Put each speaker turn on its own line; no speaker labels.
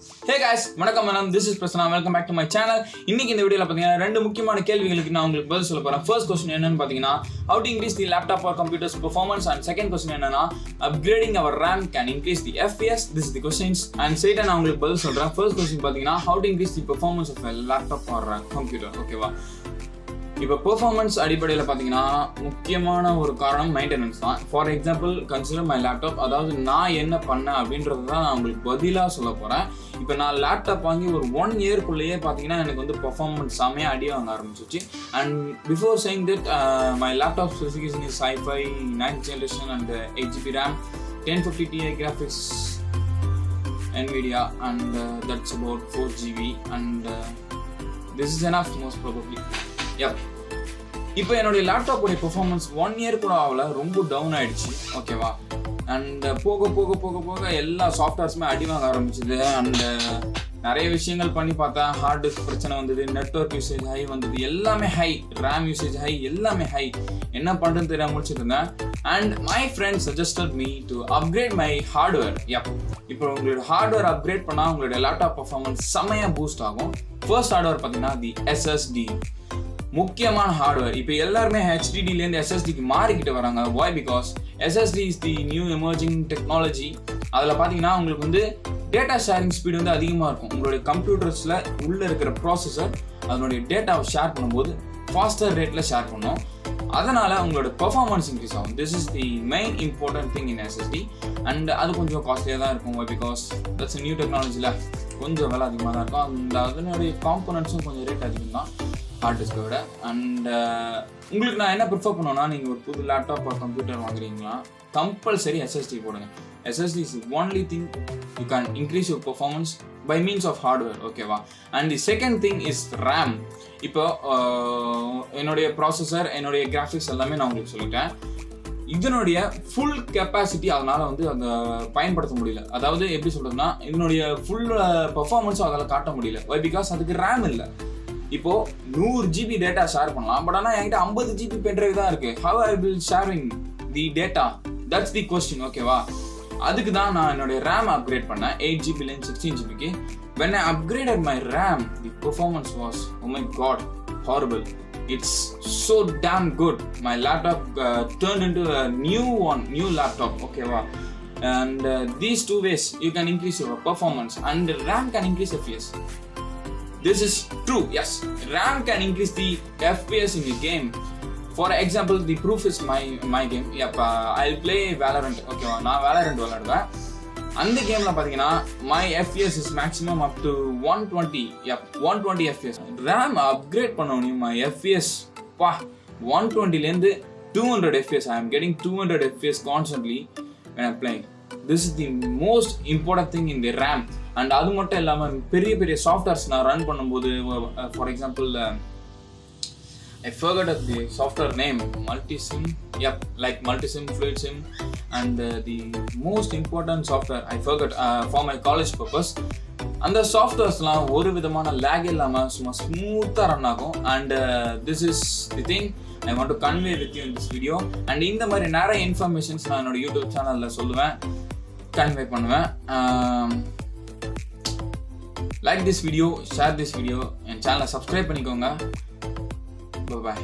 Hey guys, வணக்கம் madam. This is Prasanna. Welcome back to my channel. இன்னைக்கு இந்த வீடியோல பாத்தீங்கன்னா ரெண்டு முக்கியமான கேள்விகளுக்கு நான் உங்களுக்கு பதில் சொல்ல போறேன். First question என்னன்னு பாத்தீங்கன்னா how to increase the laptop or computer's performance, and second question என்னன்னா upgrading our RAM can increase the FPS. This is the questions and straight நான் உங்களுக்கு பதில் சொல்றேன். First question பாத்தீங்கன்னா how to increase the performance of a laptop or a computer. ஓகேவா? இப்போ performance அடிப்படையில் பார்த்தீங்கன்னா முக்கியமான ஒரு காரணம் மெயின்டெனன்ஸ் தான். For example consider my laptop, அதாவது நான் என்ன பண்ணேன் அப்படின்றது தான் நான் உங்களுக்கு பதிலாக சொல்ல போகிறேன். இப்போ நான் லேப்டாப் வாங்கி ஒரு 1 இயர்க்குள்ளேயே பார்த்தீங்கன்னா எனக்கு வந்து பெர்ஃபார்மன்ஸ் செம்மையாக அடி வாங்க ஆரம்பிச்சிச்சு. And before saying that my laptop specification is i5 9th generation and 8GB RAM, 1050 Ti graphics, NVIDIA, and that's about 4GB, and this is enough most probably. இப்போ என்னுடைய லேப்டாப்போடைய பெர்ஃபார்மன்ஸ் 1 இயர் கூட ஆகல, ரொம்ப டவுன் ஆயிடுச்சு. ஓகேவா? அண்ட் போக போக போக போக எல்லா சாஃப்ட்வேர்ஸுமே அடி வாங்க ஆரம்பிச்சுது. அண்ட் நிறைய விஷயங்கள் பண்ணி பார்த்தேன். ஹார்ட் டிஸ்க் பிரச்சனை வந்தது, நெட்வொர்க் யூசேஜ் ஹை வந்தது, எல்லாமே ஹை, ரேம் யூசேஜ் ஹை, எல்லாமே ஹை. என்ன பண்ணுறதுன்னு தெரியாமல் முடிச்சுட்டு இருந்தேன். And my friend suggested me to upgrade my hardware. இப்போ உங்களோட ஹார்ட்வேர் அப்கிரேட் பண்ணால் உங்களுடைய லேப்டாப் பர்ஃபார்மன்ஸ் செம்மையாக பூஸ்ட் ஆகும். ஃபர்ஸ்ட் ஹார்ட்வேர் பார்த்தீங்கன்னா தி SSD, முக்கியமான ஹார்ட்வேர். இப்போ எல்லாருமே HDDலேருந்து SSDக்கு மாறிக்கிட்டு வராங்க. Why? Because SSD is the new emerging technology. அதில் பார்த்தீங்கன்னா உங்களுக்கு வந்து டேட்டா ஷேரிங் ஸ்பீடு வந்து அதிகமாக இருக்கும். உங்களுடைய கம்ப்யூட்டர்ஸில் உள்ளே இருக்கிற ப்ராசஸர் அதனுடைய டேட்டாவை ஷேர் பண்ணும்போது ஃபாஸ்டர் ரேட்டில் ஷேர் பண்ணும். அதனால் உங்களோட பெர்ஃபார்மன்ஸ் இன்க்ரீஸ் ஆகும். This is the main important thing in SSD. And அது கொஞ்சம் காஸ்ட்லியாக தான் இருக்கும். பிகாஸ் தட்ஸ் நியூ டெக்னாலஜியில் கொஞ்சம் விலை அதிகமாக தான் இருக்கும். அந்த அதனுடைய காம்போனன்ட்ஸும் கொஞ்சம் ரேட் அதிகம் தான் ஹார்ட் டிஸ்கை விட. அண்ட் உங்களுக்கு நான் என்ன ப்ரிஃபர் பண்ணுவேன்னா, நீங்கள் ஒரு புது லேப்டாப் ஒரு கம்ப்யூட்டர் வாங்குறீங்களா, கம்பல்சரி SSD போடுங்க. SSD is only thing you can increase your performance by means of hardware. ஓகேவா? And the second thing is RAM. இப்போ என்னுடைய ப்ராசஸர், என்னுடைய கிராஃபிக்ஸ் எல்லாமே நான் உங்களுக்கு சொல்லிட்டேன். இதனுடைய ஃபுல் கெப்பாசிட்டி அதனால் வந்து அந்த பயன்படுத்த முடியல. அதாவது எப்படி சொல்கிறதுனா, இதனுடைய ஃபுல் பெர்ஃபார்மன்ஸும் அதால் காட்ட முடியல. வை? பிகாஸ் அதுக்கு RAM இல்லை. இப்போ 100GB டேட்டா ஷேர் பண்ணலாம், பட் ஆனால் என்கிட்ட 50GB பென்ட்ரைவ் தான் இருக்கு. How I will sharing the data? That's the question. ஓகேவா? அதுக்கு தான் நான் என்னுடைய RAM அப்கிரேட் பண்ணேன் 8GBலேருந்து 16GB. when I upgraded my RAM, the performance was, oh my god, horrible. It's so damn good. My laptop turned into a new laptop. ஓகேவா? And these two ways you can increase your performance, and RAM can increase FPS. This is true. Yes, RAM can increase the FPS in the game. For example, the proof is my game. I'll play Valorant. Okay, நான் Valorant விளையாடுவேன். அந்த கேம்ல பாத்தீங்கன்னா my FPS is maximum up to 120. 120 FPS. RAM upgrade பண்ணனும். my FPS 120 லேந்து 200 FPS. I am getting 200 FPS constantly when I'm playing. This is the most important thing in the RAM. And அது மட்டும் இல்லாமல் பெரிய பெரிய சாஃப்ட்வேர்ஸ் நான் run பண்ணும்போது, for example I forgot the software name, multisim, like multisim, fluidsim, and the most important software I forgot for my college purpose. அந்த சாஃப்ட்வேர்ஸ்லாம் ஒரு விதமான லேக் இல்லாமல் சும்மா ஸ்மூத்தாக ரன் ஆகும். And this is the thing I want to convey with you in this video. And இந்த மாதிரி நிறைய இன்ஃபர்மேஷன்ஸ் நான் என்னோட யூடியூப் சேனலில் சொல்லுவேன், கன்வே பண்ணுவேன். Like this video, share this video, and channel subscribe பண்ணிக்கோங்க. Bye bye.